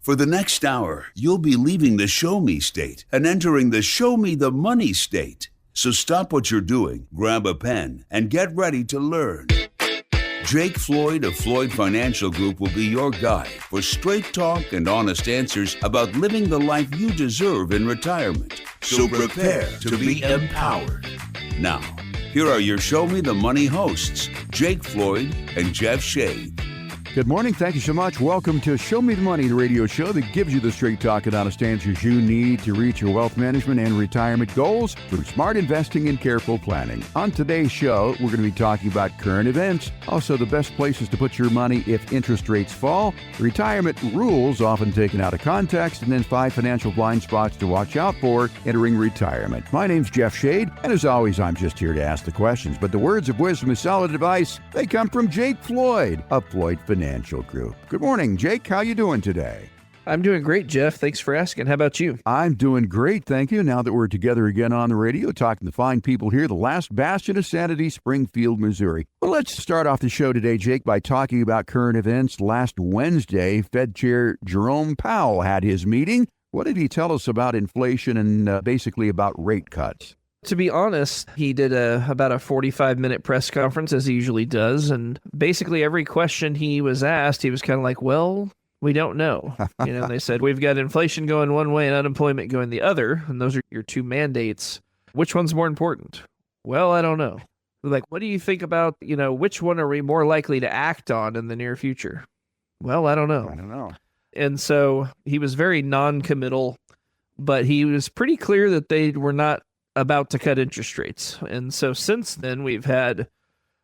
For the next hour, you'll be leaving the Show Me state and entering the Show Me the Money state. So stop what you're doing, grab a pen, and get ready to learn. Jake Floyd of Floyd Financial Group will be your guide for straight talk and honest answers about living the life you deserve in retirement. So prepare to be empowered. Now, here are your Show Me the Money hosts, Jake Floyd and Jeff Shade. Good morning. Thank you so much. Welcome to Show Me the Money, the radio show that gives you the straight talk and honest answers you need to reach your wealth management and retirement goals through smart investing and careful planning. On today's show, we're going to be talking about current events, also the best places to put your money if interest rates fall, retirement rules often taken out of context, and then 5 financial blind spots to watch out for entering retirement. My name's Jeff Shade, and as always, I'm just here to ask the questions. But the words of wisdom and solid advice, they come from Jake Floyd of Floyd Financial Group. Good morning, Jake. How you doing today? I'm doing great, Jeff. Thanks for asking. How about you? I'm doing great, thank you. Now that we're together again on the radio, talking to fine people here, the last bastion of sanity, Springfield, Missouri. Well, let's start off the show today, Jake, by talking about current events. Last Wednesday, Fed Chair Jerome Powell had his meeting. What did he tell us about inflation and basically about rate cuts? To be honest, he did about a 45-minute press conference, as he usually does, and basically every question he was asked, he was kind of like, well, we don't know. They said, we've got inflation going one way and unemployment going the other, and those are your two mandates. Which one's more important? Well, I don't know. Like, what do you think about, which one are we more likely to act on in the near future? Well, I don't know. And so he was very non-committal, but he was pretty clear that they were not about to cut interest rates. And so since then, we've had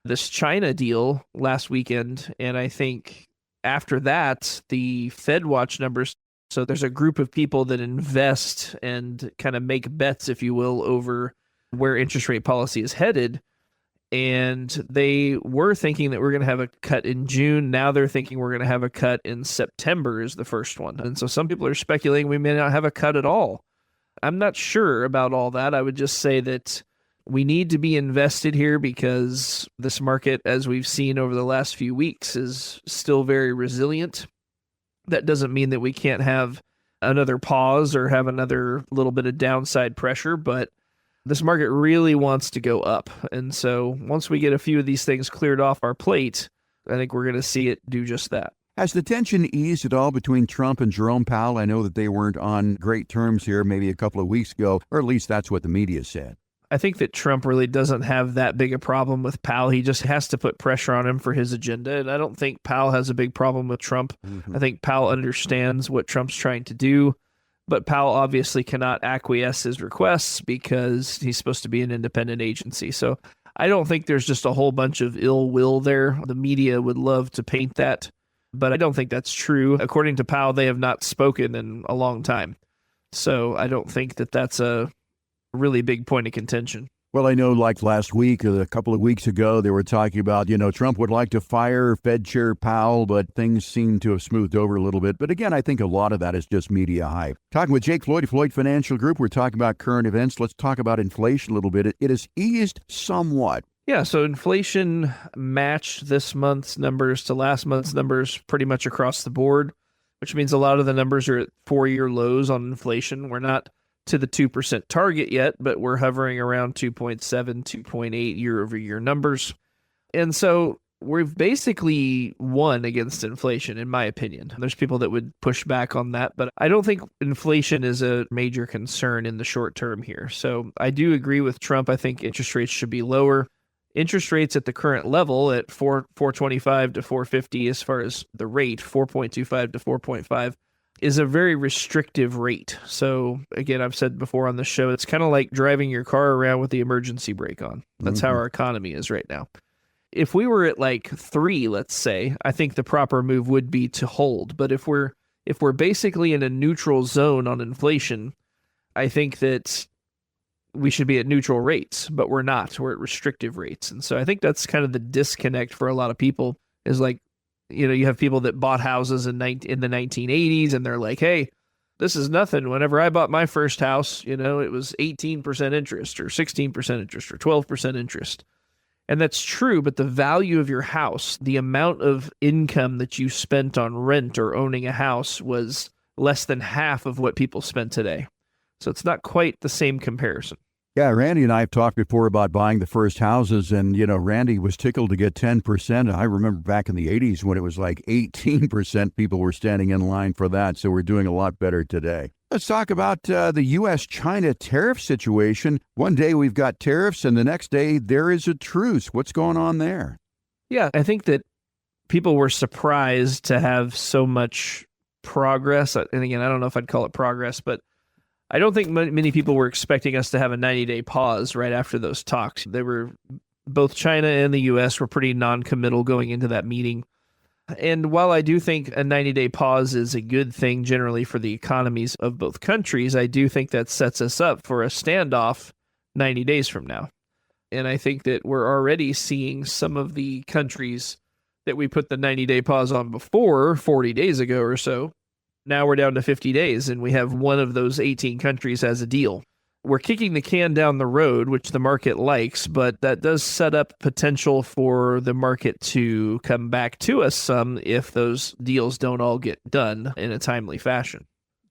this China deal last weekend. And I think after that, the Fed watch numbers. So there's a group of people that invest and kind of make bets, if you will, over where interest rate policy is headed. And they were thinking that we're going to have a cut in June. Now they're thinking we're going to have a cut in September is the first one. And so some people are speculating we may not have a cut at all. I'm not sure about all that. I would just say that we need to be invested here because this market, as we've seen over the last few weeks, is still very resilient. That doesn't mean that we can't have another pause or have another little bit of downside pressure, but this market really wants to go up. And so once we get a few of these things cleared off our plate, I think we're going to see it do just that. Has the tension eased at all between Trump and Jerome Powell? I know that they weren't on great terms here maybe a couple of weeks ago, or at least that's what the media said. I think that Trump really doesn't have that big a problem with Powell. He just has to put pressure on him for his agenda. And I don't think Powell has a big problem with Trump. I think Powell understands what Trump's trying to do. But Powell obviously cannot acquiesce his requests because he's supposed to be an independent agency. So I don't think there's just a whole bunch of ill will there. The media would love to paint that, but I don't think that's true. According to Powell, they have not spoken in a long time. So I don't think that that's a really big point of contention. Well, I know like last week, a couple of weeks ago, they were talking about, Trump would like to fire Fed Chair Powell, but things seem to have smoothed over a little bit. But again, I think a lot of that is just media hype. Talking with Jake Floyd, Floyd Financial Group, we're talking about current events. Let's talk about inflation a little bit. It has eased somewhat. Yeah, so inflation matched this month's numbers to last month's numbers pretty much across the board, which means a lot of the numbers are at 4-year lows on inflation. We're not to the 2% target yet, but we're hovering around 2.7, 2.8 year-over-year numbers. And so we've basically won against inflation, in my opinion. There's people that would push back on that, but I don't think inflation is a major concern in the short term here. So I do agree with Trump. I think interest rates should be lower. Interest rates at the current level at 4.25 to 4.50 as far as the rate, 4.25 to 4.5, is a very restrictive rate. So again, I've said before on the show, it's kind of like driving your car around with the emergency brake on. That's how our economy is right now. If we were at like 3, let's say, I think the proper move would be to hold. But if we're basically in a neutral zone on inflation, I think that we should be at neutral rates, but we're not. We're at restrictive rates. And so I think that's kind of the disconnect for a lot of people is like, you have people that bought houses in the 1980s and they're like, hey, this is nothing. Whenever I bought my first house, it was 18% interest or 16% interest or 12% interest. And that's true, but the value of your house, the amount of income that you spent on rent or owning a house was less than half of what people spend today. So it's not quite the same comparison. Yeah, Randy and I have talked before about buying the first houses, and, Randy was tickled to get 10%. I remember back in the 80s when it was like 18% people were standing in line for that, so we're doing a lot better today. Let's talk about the U.S.-China tariff situation. One day we've got tariffs, and the next day there is a truce. What's going on there? Yeah, I think that people were surprised to have so much progress. And again, I don't know if I'd call it progress, but I don't think many people were expecting us to have a 90-day pause right after those talks. Both China and the U.S. were pretty non-committal going into that meeting. And while I do think a 90-day pause is a good thing generally for the economies of both countries, I do think that sets us up for a standoff 90 days from now. And I think that we're already seeing some of the countries that we put the 90-day pause on before, 40 days ago or so. Now we're down to 50 days, and we have one of those 18 countries as a deal. We're kicking the can down the road, which the market likes, but that does set up potential for the market to come back to us some if those deals don't all get done in a timely fashion.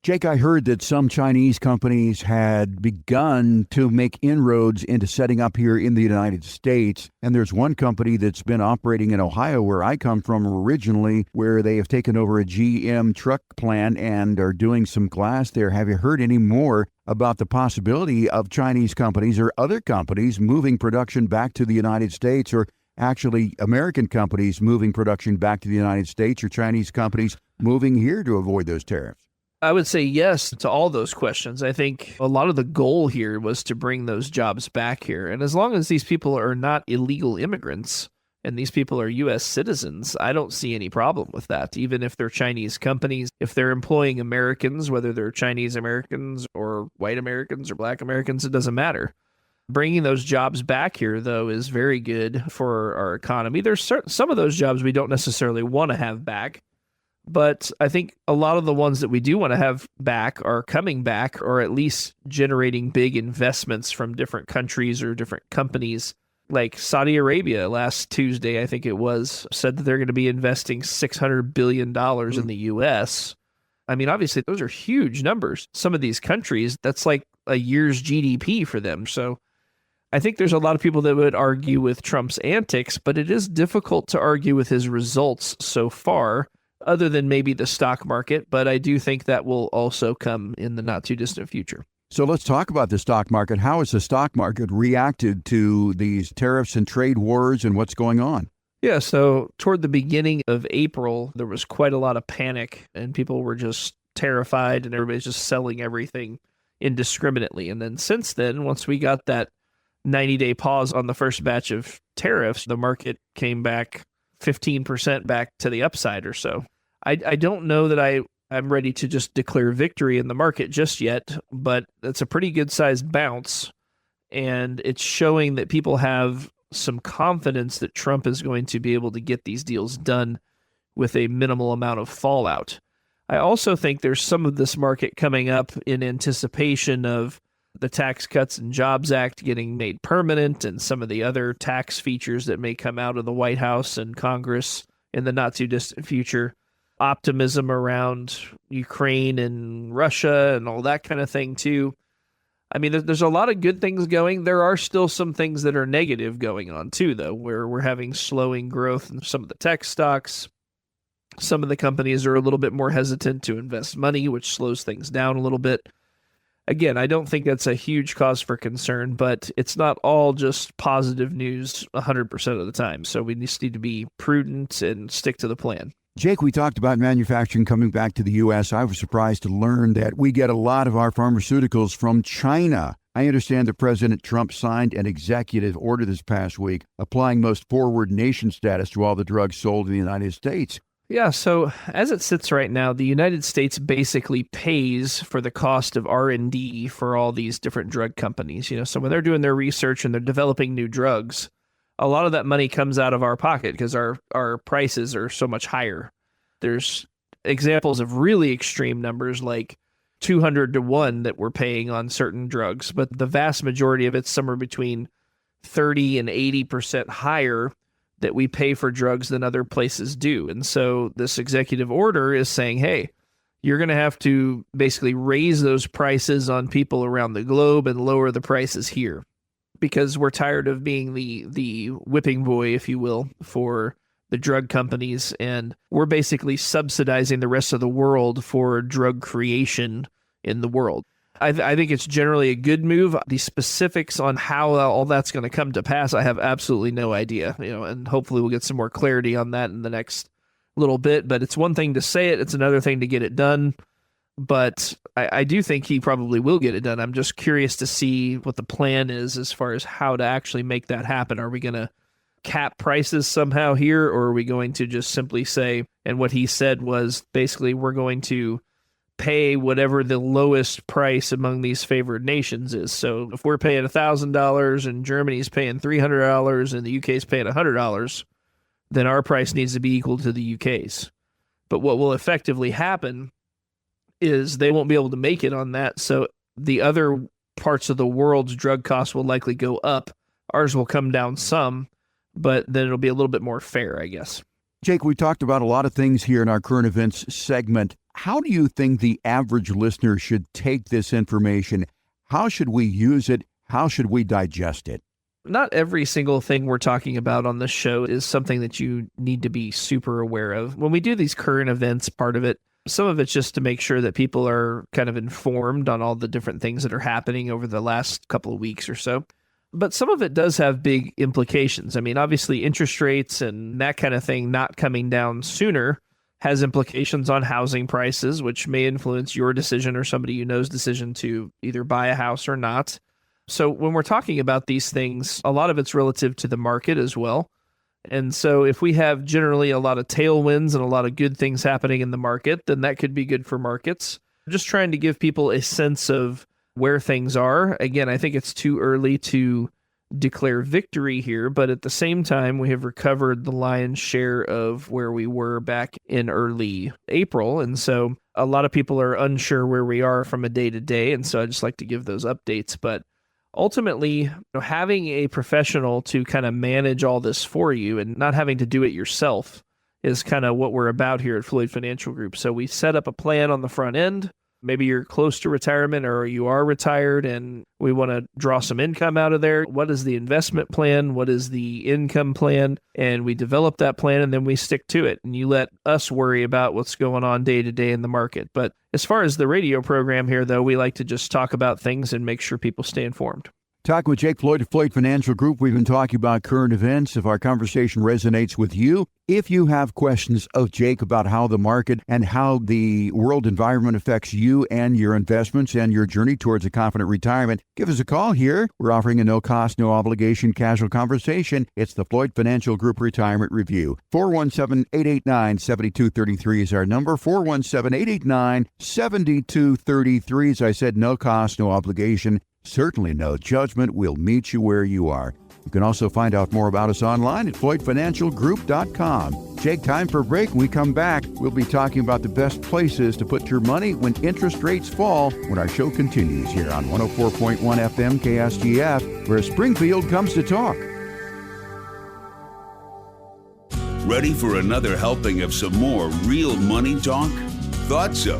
Jake, I heard that some Chinese companies had begun to make inroads into setting up here in the United States. And there's one company that's been operating in Ohio, where I come from originally, where they have taken over a GM truck plant and are doing some glass there. Have you heard any more about the possibility of Chinese companies or other companies moving production back to the United States, or actually American companies moving production back to the United States, or Chinese companies moving here to avoid those tariffs? I would say yes to all those questions. I think a lot of the goal here was to bring those jobs back here. And as long as these people are not illegal immigrants and these people are U.S. citizens, I don't see any problem with that. Even if they're Chinese companies, if they're employing Americans, whether they're Chinese Americans or white Americans or black Americans, it doesn't matter. Bringing those jobs back here, though, is very good for our economy. There's some of those jobs we don't necessarily want to have back. But I think a lot of the ones that we do want to have back are coming back, or at least generating big investments from different countries or different companies. Like Saudi Arabia last Tuesday, I think it was, said that they're going to be investing $600 billion in the U.S. I mean, obviously, those are huge numbers. Some of these countries, that's like a year's GDP for them. So I think there's a lot of people that would argue with Trump's antics, but it is difficult to argue with his results so far, other than maybe the stock market, but I do think that will also come in the not too distant future. So let's talk about the stock market. How has the stock market reacted to these tariffs and trade wars and what's going on? Yeah, so toward the beginning of April, there was quite a lot of panic and people were just terrified and everybody's just selling everything indiscriminately. And then since then, once we got that 90-day pause on the first batch of tariffs, the market came back 15% back to the upside or so. I don't know that I'm ready to just declare victory in the market just yet, but it's a pretty good sized bounce. And it's showing that people have some confidence that Trump is going to be able to get these deals done with a minimal amount of fallout. I also think there's some of this market coming up in anticipation of the Tax Cuts and Jobs Act getting made permanent and some of the other tax features that may come out of the White House and Congress in the not too distant future. Optimism around Ukraine and Russia and all that kind of thing too. I mean, there's a lot of good things going. There are still some things that are negative going on too, though, where we're having slowing growth in some of the tech stocks. Some of the companies are a little bit more hesitant to invest money, which slows things down a little bit. Again, I don't think that's a huge cause for concern, but it's not all just positive news 100% of the time. So we just need to be prudent and stick to the plan. Jake, we talked about manufacturing coming back to the U.S. I was surprised to learn that we get a lot of our pharmaceuticals from China. I understand that President Trump signed an executive order this past week applying most forward nation status to all the drugs sold in the United States. Yeah, so as it sits right now, the United States basically pays for the cost of R&D for all these different drug companies. So when they're doing their research and they're developing new drugs, a lot of that money comes out of our pocket because our prices are so much higher. There's examples of really extreme numbers like 200 to 1 that we're paying on certain drugs, but the vast majority of it's somewhere between 30 and 80% higher that we pay for drugs than other places do. And so this executive order is saying, hey, you're going to have to basically raise those prices on people around the globe and lower the prices here, because we're tired of being the whipping boy, if you will, for the drug companies, and we're basically subsidizing the rest of the world for drug creation in the world. I think it's generally a good move. The specifics on how all that's going to come to pass, I have absolutely no idea. And hopefully we'll get some more clarity on that in the next little bit. But it's one thing to say it; it's another thing to get it done. But I do think he probably will get it done. I'm just curious to see what the plan is as far as how to actually make that happen. Are we going to cap prices somehow here, or are we going to just simply say, and what he said was basically we're going to pay whatever the lowest price among these favored nations is. So if we're paying $1,000 and Germany's paying $300 and the UK's paying $100, then our price needs to be equal to the UK's. But what will effectively happen is they won't be able to make it on that. So the other parts of the world's drug costs will likely go up. Ours will come down some, but then it'll be a little bit more fair, I guess. Jake, we talked about a lot of things here in our current events segment. How do you think the average listener should take this information? How should we use it? How should we digest it? Not every single thing we're talking about on this show is something that you need to be super aware of. When we do these current events, part of it, some of it's just to make sure that people are kind of informed on all the different things that are happening over the last couple of weeks or so. But some of it does have big implications. I mean, obviously, interest rates and that kind of thing not coming down sooner has implications on housing prices, which may influence your decision or somebody you know's decision to either buy a house or not. So when we're talking about these things, a lot of it's relative to the market as well. And so if we have generally a lot of tailwinds and a lot of good things happening in the market, then that could be good for markets. I'm just trying to give people a sense of where things are. Again, I think it's too early to declare victory here, but at the same time, we have recovered the lion's share of where we were back in early April. And so a lot of people are unsure where we are from a day to day. And so I just like to give those updates. But ultimately, having a professional to kind of manage all this for you and not having to do it yourself is kind of what we're about here at Floyd Financial Group. So we set up a plan on the front end. Maybe you're close to retirement or you are retired and we want to draw some income out of there. What is the investment plan? What is the income plan? And we develop that plan and then we stick to it. And you let us worry about what's going on day to day in the market. But as far as the radio program here, though, we like to just talk about things and make sure people stay informed. Talking with Jake Floyd of Floyd Financial Group, we've been talking about current events. If our conversation resonates with you, if you have questions of Jake about how the market and how the world environment affects you and your investments and your journey towards a confident retirement, give us a call here. We're offering a no-cost, no-obligation casual conversation. It's the Floyd Financial Group Retirement Review. 417-889-7233 is our number. 417-889-7233. As I said, no cost, no obligation. Certainly no judgment. We'll meet you where you are. You can also find out more about us online at FloydFinancialGroup.com. Jake, time for a break. When we come back, we'll be talking about the best places to put your money when interest rates fall when our show continues here on 104.1 FM KSGF, where Springfield comes to talk. Ready for another helping of some more real money talk? Thought so.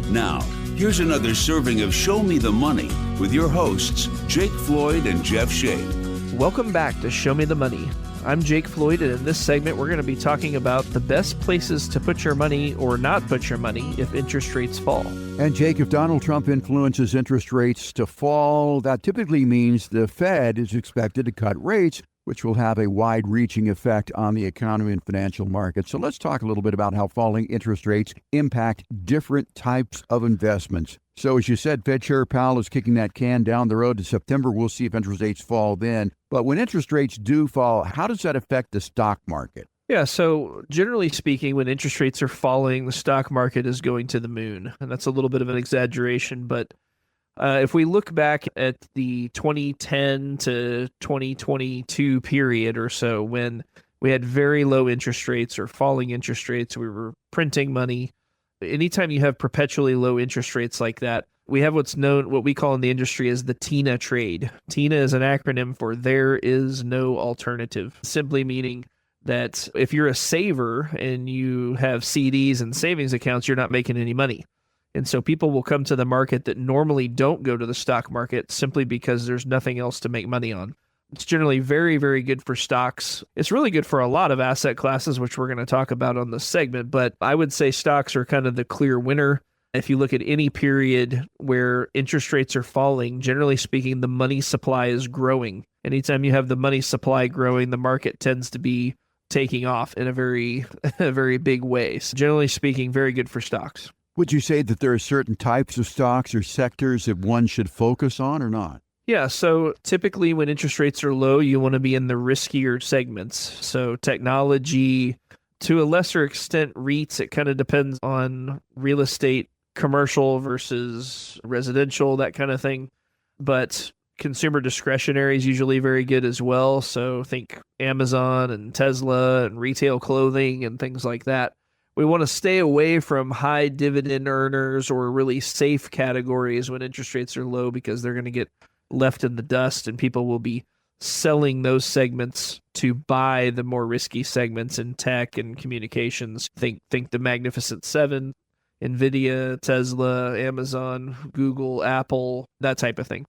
Now, here's another serving of Show Me the Money with your hosts, Jake Floyd and Jeff Shea. Welcome back to Show Me the Money. I'm Jake Floyd, and in this segment, we're going to be talking about the best places to put your money or not put your money if interest rates fall. And Jake, if Donald Trump influences interest rates to fall, that typically means the Fed is expected to cut rates, which will have a wide-reaching effect on the economy and financial markets. So let's talk a little bit about how falling interest rates impact different types of investments. So as you said, Fed Chair Powell is kicking that can down the road to September. We'll see if interest rates fall then. But when interest rates do fall, how does that affect the stock market? Yeah, so generally speaking, when interest rates are falling, the stock market is going to the moon. And that's a little bit of an exaggeration, but if we look back at the 2010 to 2022 period or so, when we had very low interest rates or falling interest rates, we were printing money. Anytime you have perpetually low interest rates like that, we have what we call in the industry as the TINA trade. TINA is an acronym for there is no alternative, simply meaning that if you're a saver and you have CDs and savings accounts, you're not making any money. And so people will come to the market that normally don't go to the stock market simply because there's nothing else to make money on. It's generally very, very good for stocks. It's really good for a lot of asset classes, which we're going to talk about on this segment. But I would say stocks are kind of the clear winner. If you look at any period where interest rates are falling, generally speaking, the money supply is growing. Anytime you have the money supply growing, the market tends to be taking off in a very, a very big way. So generally speaking, very good for stocks. Would you say that there are certain types of stocks or sectors that one should focus on or not? Yeah, so typically when interest rates are low, you want to be in the riskier segments. So technology, to a lesser extent, REITs, it kind of depends on real estate, commercial versus residential, that kind of thing. But consumer discretionary is usually very good as well. So think Amazon and Tesla and retail clothing and things like that. We want to stay away from high dividend earners or really safe categories when interest rates are low because they're going to get left in the dust and people will be selling those segments to buy the more risky segments in tech and communications. Think the Magnificent Seven, NVIDIA, Tesla, Amazon, Google, Apple, that type of thing.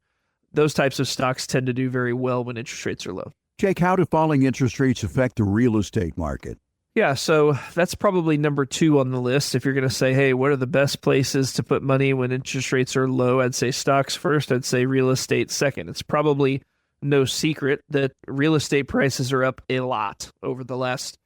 Those types of stocks tend to do very well when interest rates are low. Jake, how do falling interest rates affect the real estate market? Yeah, so that's probably number 2 on the list. If you're going to say, hey, what are the best places to put money when interest rates are low? I'd say stocks first. I'd say real estate second. It's probably no secret that real estate prices are up a lot over the last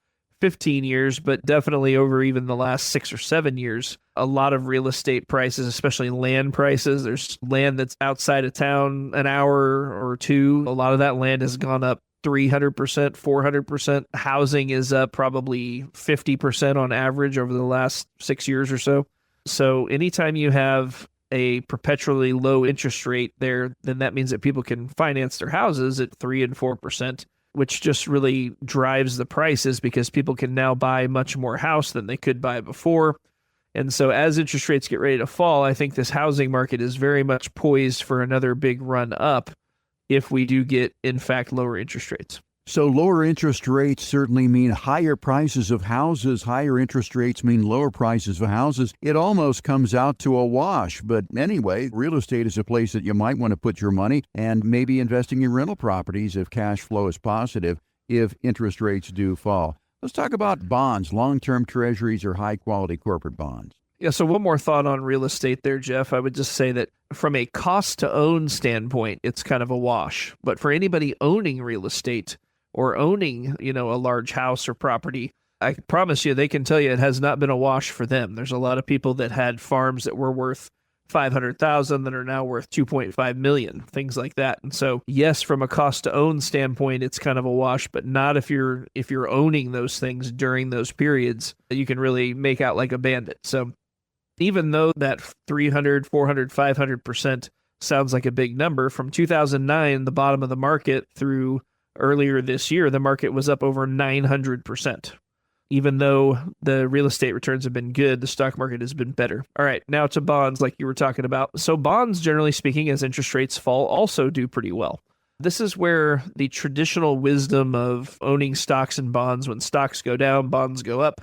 15 years, but definitely over even the last 6 or 7 years. A lot of real estate prices, especially land prices. There's land that's outside of town an hour or two. A lot of that land has gone up 300%, 400%. Housing is up probably 50% on average over the last 6 years or so. So anytime you have a perpetually low interest rate there, then that means that people can finance their houses at 3 and 4%, which just really drives the prices because people can now buy much more house than they could buy before. And so as interest rates get ready to fall, I think this housing market is very much poised for another big run up if we do get, in fact, lower interest rates. So lower interest rates certainly mean higher prices of houses. Higher interest rates mean lower prices of houses. It almost comes out to a wash. But anyway, real estate is a place that you might want to put your money and maybe investing in rental properties if cash flow is positive, if interest rates do fall. Let's talk about bonds, long-term treasuries or high-quality corporate bonds. Yeah, so one more thought on real estate there, Jeff. I would just say that from a cost-to-own standpoint, it's kind of a wash. But for anybody owning real estate or owning, a large house or property, I promise you they can tell you it has not been a wash for them. There's a lot of people that had farms that were worth $500,000 that are now worth $2.5 million, things like that. And so, yes, from a cost-to-own standpoint, it's kind of a wash, but not if you're owning those things during those periods. You can really make out like a bandit. So even though that 300, 400, 500% sounds like a big number, from 2009, the bottom of the market, through earlier this year, the market was up over 900%. Even though the real estate returns have been good, the stock market has been better. All right, now to bonds like you were talking about. So bonds, generally speaking, as interest rates fall, also do pretty well. This is where the traditional wisdom of owning stocks and bonds, when stocks go down, bonds go up.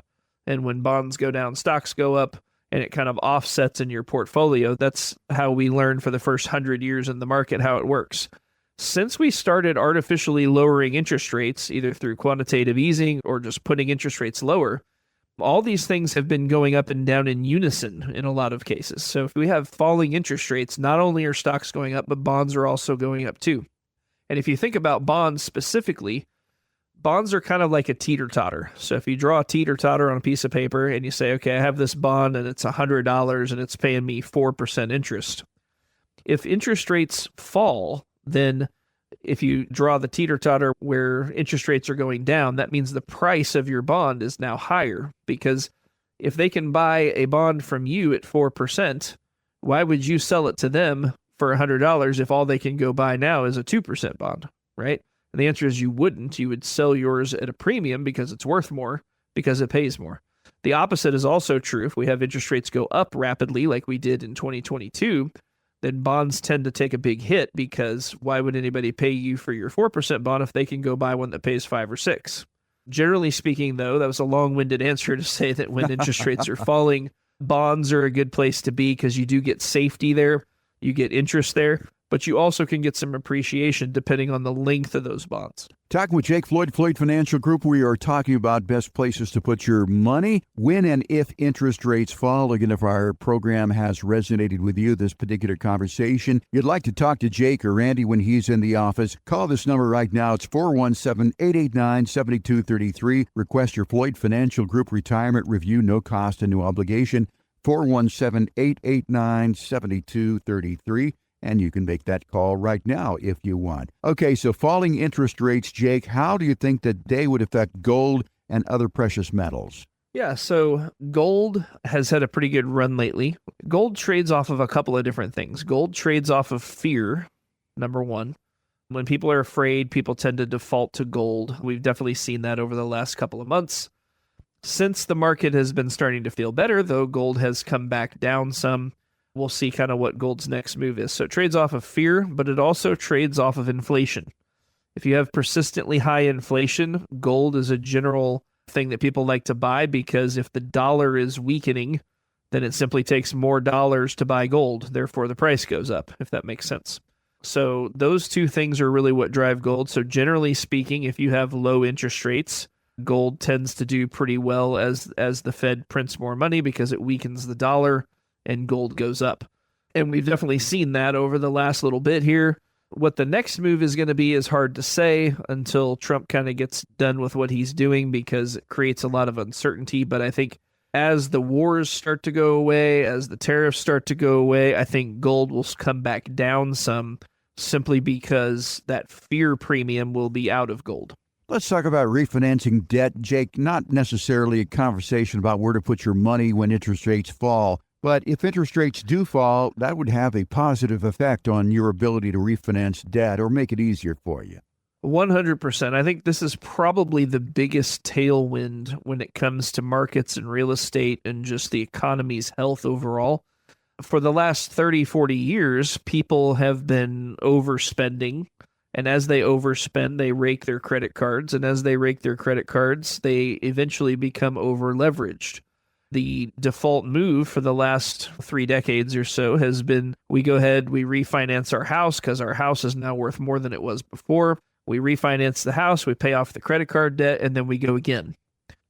And when bonds go down, stocks go up. And it kind of offsets in your portfolio. That's how we learned for the first 100 years in the market how it works. Since we started artificially lowering interest rates, either through quantitative easing or just putting interest rates lower, all these things have been going up and down in unison in a lot of cases. So if we have falling interest rates, not only are stocks going up, but bonds are also going up too. And if you think about bonds specifically, bonds are kind of like a teeter-totter. So if you draw a teeter-totter on a piece of paper and you say, okay, I have this bond and it's $100 and it's paying me 4% interest. If interest rates fall, then if you draw the teeter-totter where interest rates are going down, that means the price of your bond is now higher, because if they can buy a bond from you at 4%, why would you sell it to them for $100 if all they can go buy now is a 2% bond, right? And the answer is you wouldn't. You would sell yours at a premium because it's worth more, because it pays more. The opposite is also true. If we have interest rates go up rapidly like we did in 2022, then bonds tend to take a big hit, because why would anybody pay you for your 4% bond if they can go buy one that pays 5 or 6? Generally speaking, though, that was a long-winded answer to say that when interest rates are falling, bonds are a good place to be because you do get safety there, you get interest there, but you also can get some appreciation depending on the length of those bonds. Talking with Jake Floyd, Floyd Financial Group, we are talking about best places to put your money when and if interest rates fall. Again, if our program has resonated with you, this particular conversation, you'd like to talk to Jake or Randy when he's in the office, call this number right now. It's 417-889-7233. Request your Floyd Financial Group retirement review, no cost and no obligation. 417-889-7233. And you can make that call right now if you want. Okay, so falling interest rates, Jake, how do you think that they would affect gold and other precious metals? Yeah, so gold has had a pretty good run lately. Gold trades off of a couple of different things. Gold trades off of fear, number one. When people are afraid, people tend to default to gold. We've definitely seen that over the last couple of months. Since the market has been starting to feel better, though, gold has come back down some. We'll see kind of what gold's next move is. So it trades off of fear, but it also trades off of inflation. If you have persistently high inflation, gold is a general thing that people like to buy because if the dollar is weakening, then it simply takes more dollars to buy gold. Therefore, the price goes up, if that makes sense. So those two things are really what drive gold. So generally speaking, if you have low interest rates, gold tends to do pretty well as the Fed prints more money because it weakens the dollar and gold goes up. And we've definitely seen that over the last little bit here. What the next move is going to be is hard to say until Trump kind of gets done with what he's doing because it creates a lot of uncertainty. But I think as the wars start to go away, as the tariffs start to go away, I think gold will come back down some simply because that fear premium will be out of gold. Let's talk about refinancing debt, Jake. Not necessarily a conversation about where to put your money when interest rates fall. But if interest rates do fall, that would have a positive effect on your ability to refinance debt or make it easier for you. 100%. I think this is probably the biggest tailwind when it comes to markets and real estate and just the economy's health overall. For the last 30, 40 years, people have been overspending. And as they overspend, they rake their credit cards. And as they rake their credit cards, they eventually become over-leveraged. The default move for the last 3 decades or so has been we go ahead, we refinance our house because our house is now worth more than it was before. We refinance the house, we pay off the credit card debt, and then we go again.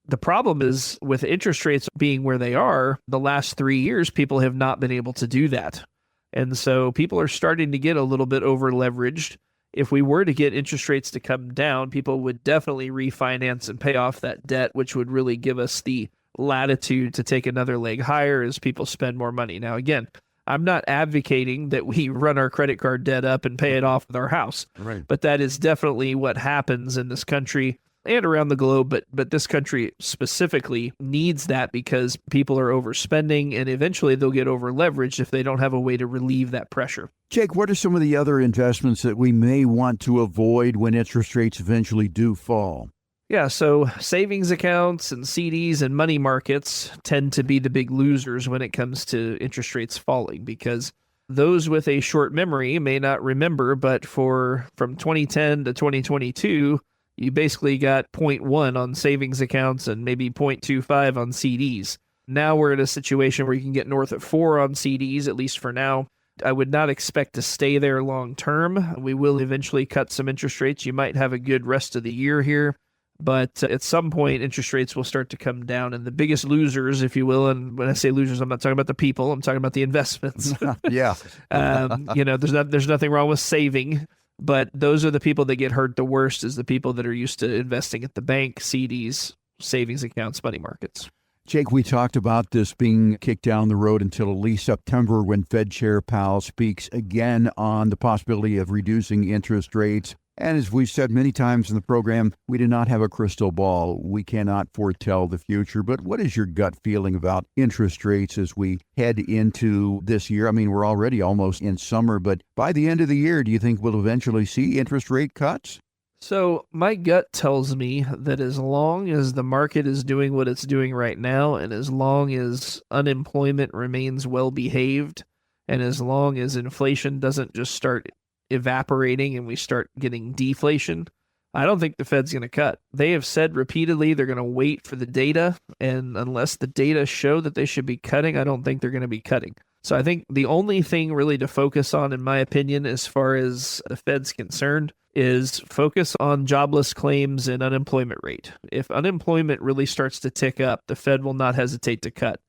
The problem is with interest rates being where they are, the last 3 years, people have not been able to do that. And so people are starting to get a little bit over leveraged. If we were to get interest rates to come down, people would definitely refinance and pay off that debt, which would really give us the latitude to take another leg higher as people spend more money. Now, again, I'm not advocating that we run our credit card debt up and pay it off with our house, Right. but that is definitely what happens in this country and around the globe. But this country specifically needs that because people are overspending and eventually they'll get over leveraged if they don't have a way to relieve that pressure. Jake, what are some of the other investments that we may want to avoid when interest rates eventually do fall? Yeah, so savings accounts and CDs and money markets tend to be the big losers when it comes to interest rates falling because those with a short memory may not remember, but from 2010 to 2022, you basically got 0.1 on savings accounts and maybe 0.25 on CDs. Now we're in a situation where you can get north of 4 on CDs, at least for now. I would not expect to stay there long term. We will eventually cut some interest rates. You might have a good rest of the year here. But at some point, interest rates will start to come down. And the biggest losers, if you will, and when I say losers, I'm not talking about the people, I'm talking about the investments. Yeah. There's nothing wrong with saving, but those are the people that get hurt the worst is the people that are used to investing at the bank, CDs, savings accounts, money markets. Jake, we talked about this being kicked down the road until at least September when Fed Chair Powell speaks again on the possibility of reducing interest rates. And as we've said many times in the program, we do not have a crystal ball. We cannot foretell the future. But what is your gut feeling about interest rates as we head into this year? I mean, we're already almost in summer, but by the end of the year, do you think we'll eventually see interest rate cuts? So my gut tells me that as long as the market is doing what it's doing right now, and as long as unemployment remains well behaved, and as long as inflation doesn't just start evaporating and we start getting deflation, I don't think the Fed's going to cut. They have said repeatedly they're going to wait for the data, and unless the data show that they should be cutting, I don't think they're going to be cutting. So I think the only thing really to focus on, in my opinion, as far as the Fed's concerned, is focus on jobless claims and unemployment rate. If unemployment really starts to tick up, the Fed will not hesitate to cut.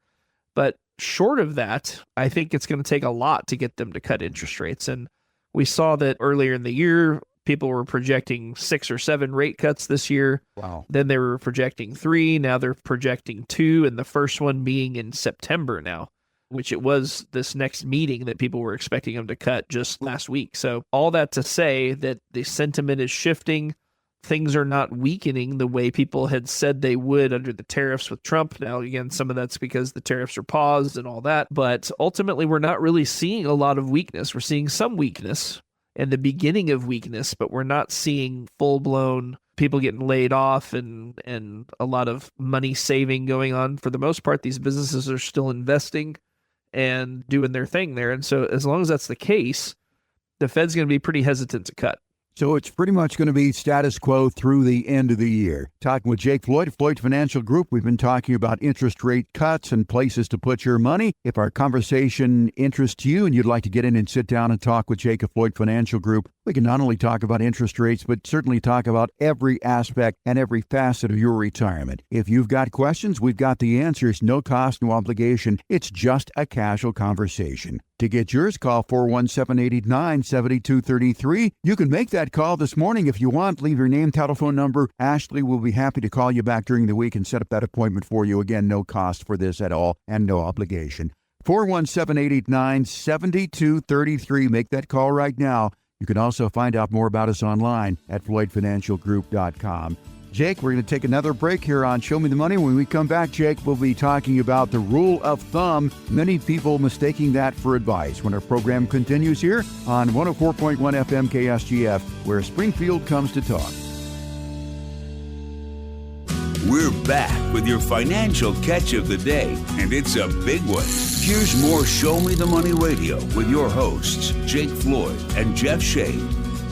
But short of that, I think it's going to take a lot to get them to cut interest rates. And we saw that earlier in the year, people were projecting 6 or 7 rate cuts this year. Wow. Then they were projecting 3. Now they're projecting 2, and the first one being in September now, which it was this next meeting that people were expecting them to cut just last week. So all that to say that the sentiment is shifting. Things are not weakening the way people had said they would under the tariffs with Trump. Now, again, some of that's because the tariffs are paused and all that. But ultimately, we're not really seeing a lot of weakness. We're seeing some weakness and the beginning of weakness, but we're not seeing full-blown people getting laid off and a lot of money saving going on. For the most part, these businesses are still investing and doing their thing there. And so as long as that's the case, the Fed's going to be pretty hesitant to cut. So it's pretty much going to be status quo through the end of the year. Talking with Jake Floyd, Floyd Financial Group, we've been talking about interest rate cuts and places to put your money. If our conversation interests you and you'd like to get in and sit down and talk with Jake of Floyd Financial Group, we can not only talk about interest rates, but certainly talk about every aspect and every facet of your retirement. If you've got questions, we've got the answers. No cost, no obligation. It's just a casual conversation. To get yours, call 417-889-7233. You can make that call this morning if you want. Leave your name, telephone number. Ashley will be happy to call you back during the week and set up that appointment for you. Again, no cost for this at all and no obligation. 417-889-7233. Make that call right now. You can also find out more about us online at FloydFinancialGroup.com. Jake, we're going to take another break here on Show Me the Money. When we come back, Jake, we'll be talking about the rule of thumb. Many people mistaking that for advice. When our program continues here on 104.1 FM KSGF, where Springfield comes to talk. We're back with your financial catch of the day, and it's a big one. Here's more Show Me the Money Radio with your hosts, Jake Floyd and Jeff Shade.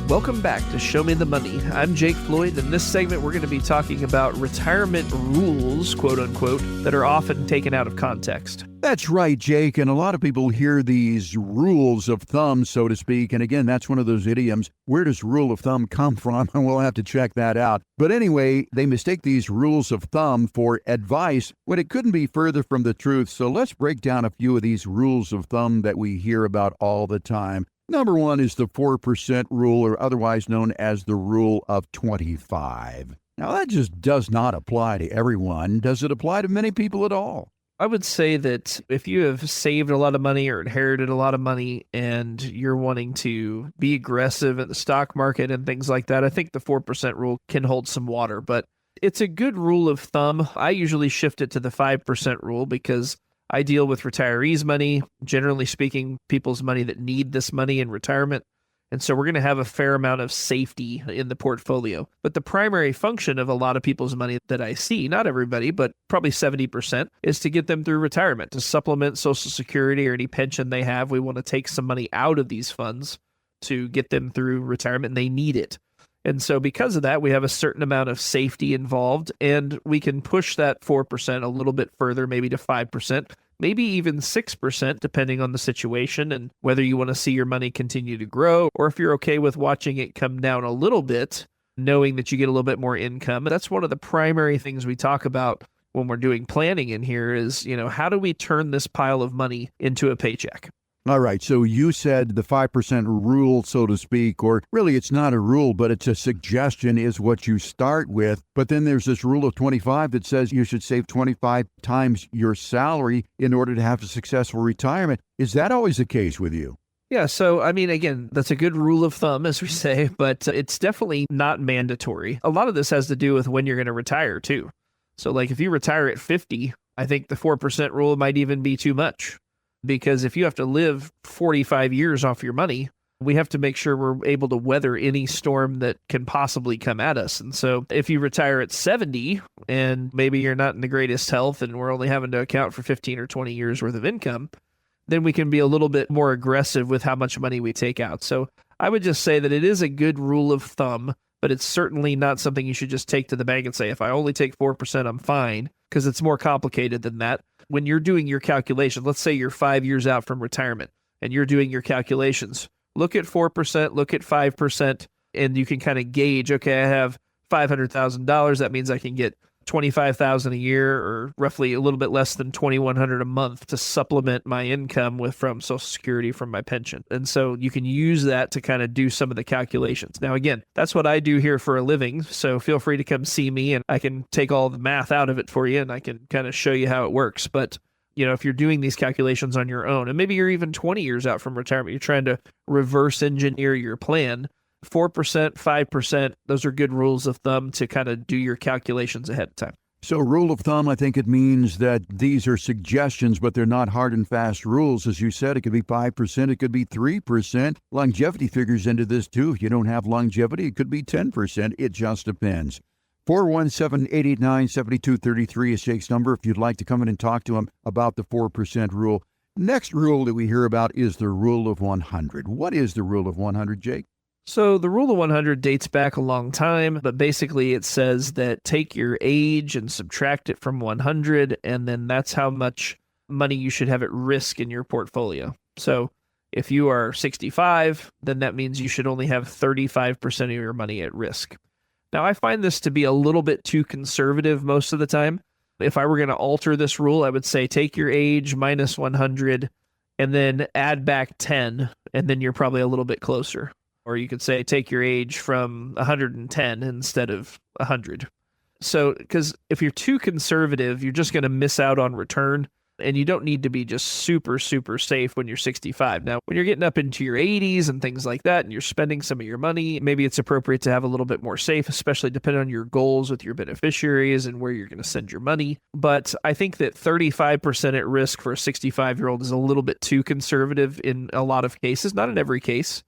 Welcome back to Show Me the Money. I'm Jake Floyd. In this segment, we're going to be talking about retirement rules, quote unquote, that are often taken out of context. That's right, Jake. And a lot of people hear these rules of thumb, so to speak. And again, that's one of those idioms. Where does rule of thumb come from? And we'll have to check that out. But anyway, they mistake these rules of thumb for advice when it couldn't be further from the truth. So let's break down a few of these rules of thumb that we hear about all the time. Number one is the 4% rule, or otherwise known as the rule of 25. Now, that just does not apply to everyone. Does it apply to many people at all? I would say that if you have saved a lot of money or inherited a lot of money and you're wanting to be aggressive in the stock market and things like that, I think the 4% rule can hold some water. But it's a good rule of thumb. I usually shift it to the 5% rule because I deal with retirees' money, generally speaking, people's money that need this money in retirement. And so we're going to have a fair amount of safety in the portfolio. But the primary function of a lot of people's money that I see, not everybody, but probably 70%, is to get them through retirement, to supplement Social Security or any pension they have. We want to take some money out of these funds to get them through retirement, and they need it. And so because of that, we have a certain amount of safety involved, and we can push that 4% a little bit further, maybe to 5%, maybe even 6%, depending on the situation and whether you want to see your money continue to grow, or if you're okay with watching it come down a little bit, knowing that you get a little bit more income. That's one of the primary things we talk about when we're doing planning in here is, how do we turn this pile of money into a paycheck? All right, so you said the 5% rule, so to speak, or really it's not a rule, but it's a suggestion is what you start with. But then there's this rule of 25 that says you should save 25 times your salary in order to have a successful retirement. Is that always the case with you? Yeah, so again, that's a good rule of thumb, as we say, but it's definitely not mandatory. A lot of this has to do with when you're going to retire, too. So if you retire at 50, I think the 4% rule might even be too much. Because if you have to live 45 years off your money, we have to make sure we're able to weather any storm that can possibly come at us. And so if you retire at 70 and maybe you're not in the greatest health and we're only having to account for 15 or 20 years worth of income, then we can be a little bit more aggressive with how much money we take out. So I would just say that it is a good rule of thumb but it's certainly not something you should just take to the bank and say, if I only take 4%, I'm fine, because it's more complicated than that. When you're doing your calculation, let's say you're 5 years out from retirement and you're doing your calculations, look at 4%, look at 5%, and you can kind of gauge, okay, I have $500,000. That means I can get $25,000 a year, or roughly a little bit less than $2,100 a month to supplement my income from Social Security, from my pension. And so you can use that to kind of do some of the calculations. Now, again, that's what I do here for a living. So feel free to come see me and I can take all the math out of it for you and I can kind of show you how it works. But if you're doing these calculations on your own, and maybe you're even 20 years out from retirement, you're trying to reverse engineer your plan, 4%, 5%, those are good rules of thumb to kind of do your calculations ahead of time. So rule of thumb, I think it means that these are suggestions, but they're not hard and fast rules. As you said, it could be 5%, it could be 3%. Longevity figures into this too. If you don't have longevity, it could be 10%. It just depends. 417-889-7233 is Jake's number if you'd like to come in and talk to him about the 4% rule. Next rule that we hear about is the rule of 100. What is the rule of 100, Jake? So the rule of 100 dates back a long time, but basically it says that take your age and subtract it from 100, and then that's how much money you should have at risk in your portfolio. So if you are 65, then that means you should only have 35% of your money at risk. Now, I find this to be a little bit too conservative most of the time. If I were going to alter this rule, I would say take your age minus 100 and then add back 10, and then you're probably a little bit closer. Or you could say take your age from 110 instead of 100. So, because if you're too conservative, you're just going to miss out on return, and you don't need to be just super, super safe when you're 65. Now, when you're getting up into your 80s and things like that, and you're spending some of your money, maybe it's appropriate to have a little bit more safe, especially depending on your goals with your beneficiaries and where you're going to send your money. But I think that 35% at risk for a 65-year-old is a little bit too conservative in a lot of cases, not in every case.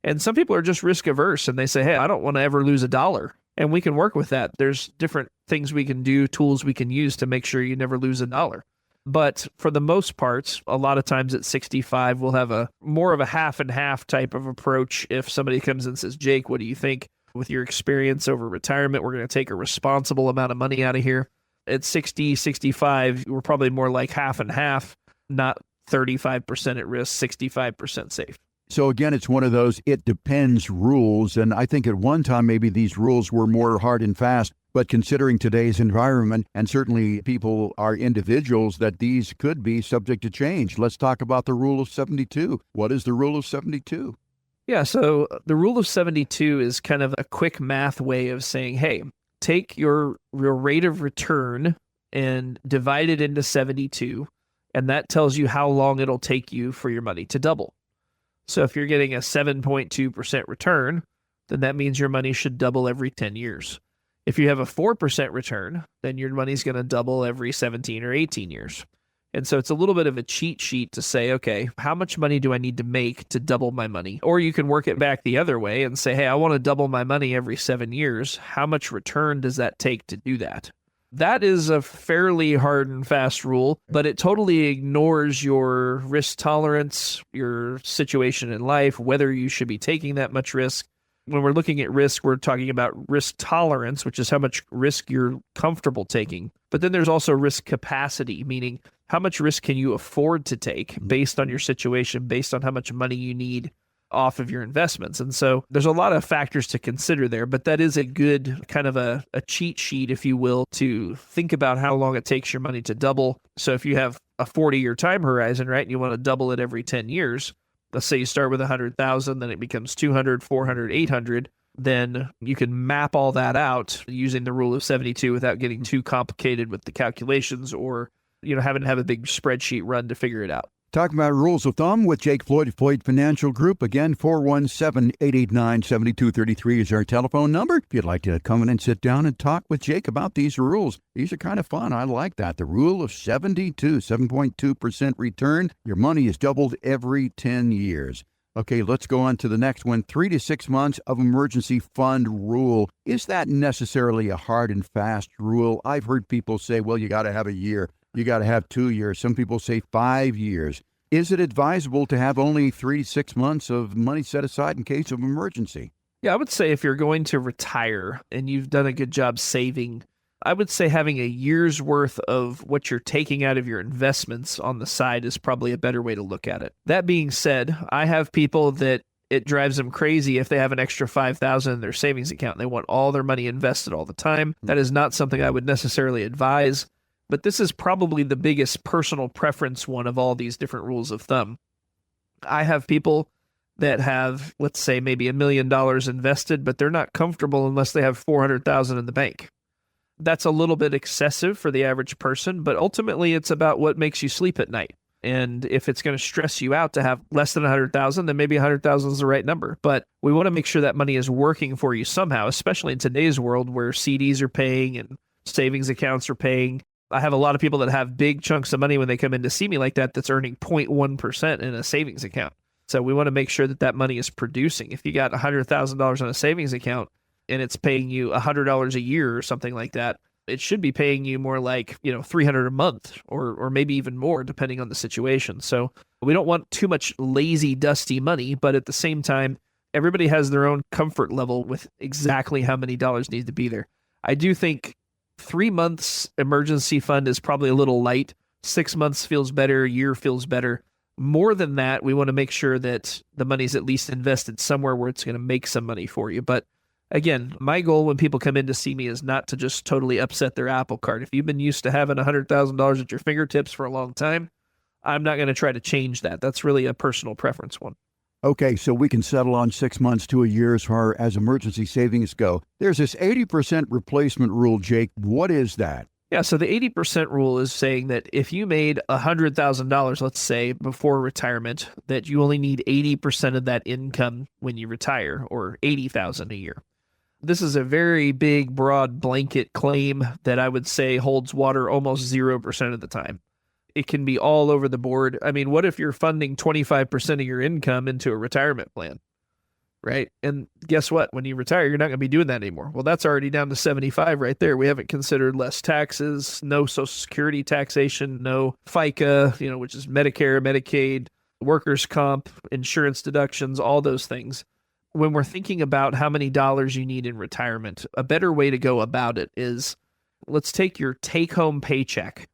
And some people are just risk averse and they say, hey, I don't want to ever lose $1. And we can work with that. There's different things we can do, tools we can use to make sure you never lose $1. But for the most part, a lot of times at 65, we'll have a more of a half and half type of approach. If somebody comes and says, Jake, what do you think? With your experience over retirement, we're going to take a responsible amount of money out of here. At 60, 65, we're probably more like half and half, not 35% at risk, 65% safe. So again, it's one of those it depends rules. And I think at one time, maybe these rules were more hard and fast. But considering today's environment, and certainly people are individuals, that these could be subject to change. Let's talk about the rule of 72. What is the rule of 72? Yeah, so the rule of 72 is kind of a quick math way of saying, hey, take your rate of return and divide it into 72, and that tells you how long it'll take you for your money to double. So if you're getting a 7.2% return, then that means your money should double every 10 years. If you have a 4% return, then your money's going to double every 17 or 18 years. And so it's a little bit of a cheat sheet to say, okay, how much money do I need to make to double my money? Or you can work it back the other way and say, hey, I want to double my money every 7 years. How much return does that take to do that? That is a fairly hard and fast rule, but it totally ignores your risk tolerance, your situation in life, whether you should be taking that much risk. When we're looking at risk, we're talking about risk tolerance, which is how much risk you're comfortable taking. But then there's also risk capacity, meaning how much risk can you afford to take based on your situation, based on how much money you need off of your investments. And so there's a lot of factors to consider there, but that is a good kind of a cheat sheet, if you will, to think about how long it takes your money to double. So if you have a 40-year time horizon, right, and you want to double it every 10 years, let's say you start with 100,000, then it becomes 200, 400, 800, then you can map all that out using the rule of 72 without getting too complicated with the calculations or, having to have a big spreadsheet run to figure it out. Talking about rules of thumb with Jake Floyd, Floyd Financial Group. Again, 417-889-7233 is our telephone number. If you'd like to come in and sit down and talk with Jake about these rules. These are kind of fun. I like that. The rule of 72, 7.2% return. Your money is doubled every 10 years. Okay, let's go on to the next one. 3 to 6 months of emergency fund rule. Is that necessarily a hard and fast rule? I've heard people say, well, you got to have a year. You got to have 2 years. Some people say 5 years. Is it advisable to have only 3 to 6 months of money set aside in case of emergency? Yeah, I would say if you're going to retire and you've done a good job saving, I would say having a year's worth of what you're taking out of your investments on the side is probably a better way to look at it. That being said, I have people that it drives them crazy if they have an extra 5,000 in their savings account and they want all their money invested all the time. That is not something I would necessarily advise, but this is probably the biggest personal preference one of all these different rules of thumb. I have people that have, let's say, maybe $1 million invested, but they're not comfortable unless they have 400,000 in the bank. That's a little bit excessive for the average person, but ultimately it's about what makes you sleep at night. And if it's going to stress you out to have less than 100,000, then maybe 100,000 is the right number. But we want to make sure that money is working for you somehow, especially in today's world where CDs are paying and savings accounts are paying. I have a lot of people that have big chunks of money when they come in to see me like that, that's earning 0.1% in a savings account. So we want to make sure that that money is producing. If you got $100,000 on a savings account and it's paying you $100 a year or something like that, it should be paying you more like, $300 a month or maybe even more depending on the situation. So we don't want too much lazy, dusty money, but at the same time, everybody has their own comfort level with exactly how many dollars need to be there. I do think 3 months emergency fund is probably a little light. 6 months feels better. A year feels better. More than that, we want to make sure that the money's at least invested somewhere where it's going to make some money for you. But again, my goal when people come in to see me is not to just totally upset their apple cart. If you've been used to having $100,000 at your fingertips for a long time, I'm not going to try to change that. That's really a personal preference one. Okay, so we can settle on 6 months to a year as far as emergency savings go. There's this 80% replacement rule, Jake. What is that? Yeah, so the 80% rule is saying that if you made $100,000, let's say, before retirement, that you only need 80% of that income when you retire, or $80,000 a year. This is a very big, broad blanket claim that I would say holds water almost 0% of the time. It can be all over the board. I mean, what if you're funding 25% of your income into a retirement plan, right? And guess what? When you retire, you're not going to be doing that anymore. Well, that's already down to 75 right there. We haven't considered less taxes, no Social Security taxation, no FICA, which is Medicare, Medicaid, workers' comp, insurance deductions, all those things. When we're thinking about how many dollars you need in retirement, a better way to go about it is let's take your take-home paycheck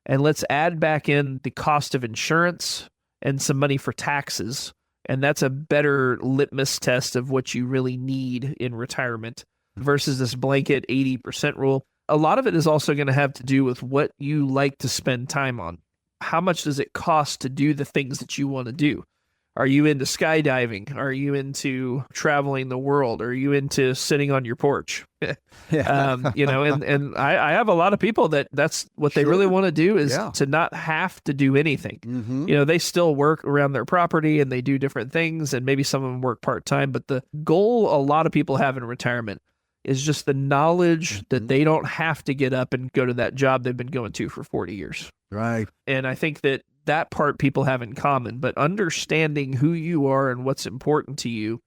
and let's add back in the cost of insurance and some money for taxes. And that's a better litmus test of what you really need in retirement versus this blanket 80% rule. A lot of it is also going to have to do with what you like to spend time on. How much does it cost to do the things that you want to do? Are you into skydiving? Are you into traveling the world? Are you into sitting on your porch? And I have a lot of people that's what they really want to do is to not have to do anything. Mm-hmm. They still work around their property and they do different things, and maybe some of them work part-time. But the goal a lot of people have in retirement is just the knowledge that they don't have to get up and go to that job they've been going to for 40 years. Right. And I think that part people have in common, but understanding who you are and what's important to you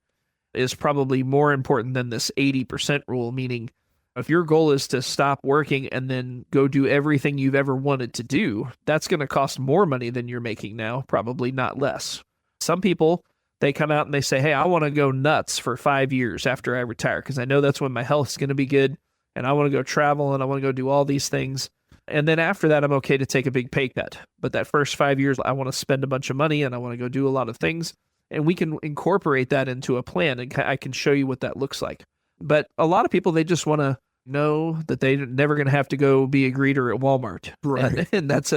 is probably more important than this 80% rule, meaning if your goal is to stop working and then go do everything you've ever wanted to do, that's going to cost more money than you're making now, probably not less. Some people, they come out and they say, hey, I want to go nuts for 5 years after I retire because I know that's when my health's going to be good and I want to go travel and I want to go do all these things. And then after that, I'm okay to take a big pay cut. But that first 5 years, I want to spend a bunch of money and I want to go do a lot of things. And we can incorporate that into a plan and I can show you what that looks like. But a lot of people, they just want to know that they're never going to have to go be a greeter at Walmart. Right. And that's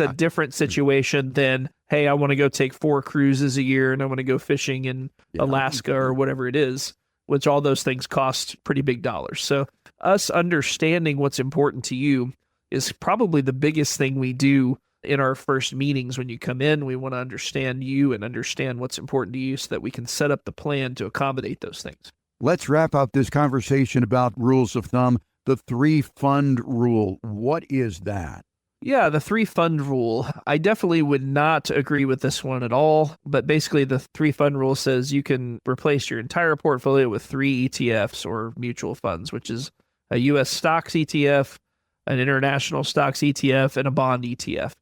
a different situation than, hey, I want to go take 4 cruises a year and I want to go fishing in Alaska or whatever it is, which all those things cost pretty big dollars. So us understanding what's important to you is probably the biggest thing we do in our first meetings when you come in. We want to understand you and understand what's important to you so that we can set up the plan to accommodate those things. Let's wrap up this conversation about rules of thumb. The 3-fund rule. What is that? Yeah, the 3-fund rule. I definitely would not agree with this one at all. But basically, the 3-fund rule says you can replace your entire portfolio with 3 ETFs or mutual funds, which is a U.S. stocks ETF, an international stocks ETF, and a bond ETF.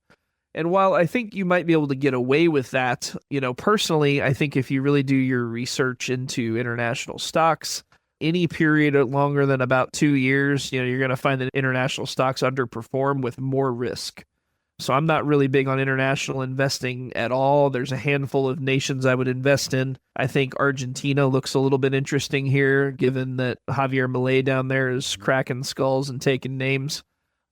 And while I think you might be able to get away with that, personally, I think if you really do your research into international stocks, any period longer than about 2 years, you're going to find that international stocks underperform with more risk. So I'm not really big on international investing at all. There's a handful of nations I would invest in. I think Argentina looks a little bit interesting here, given that Javier Milei down there is cracking skulls and taking names.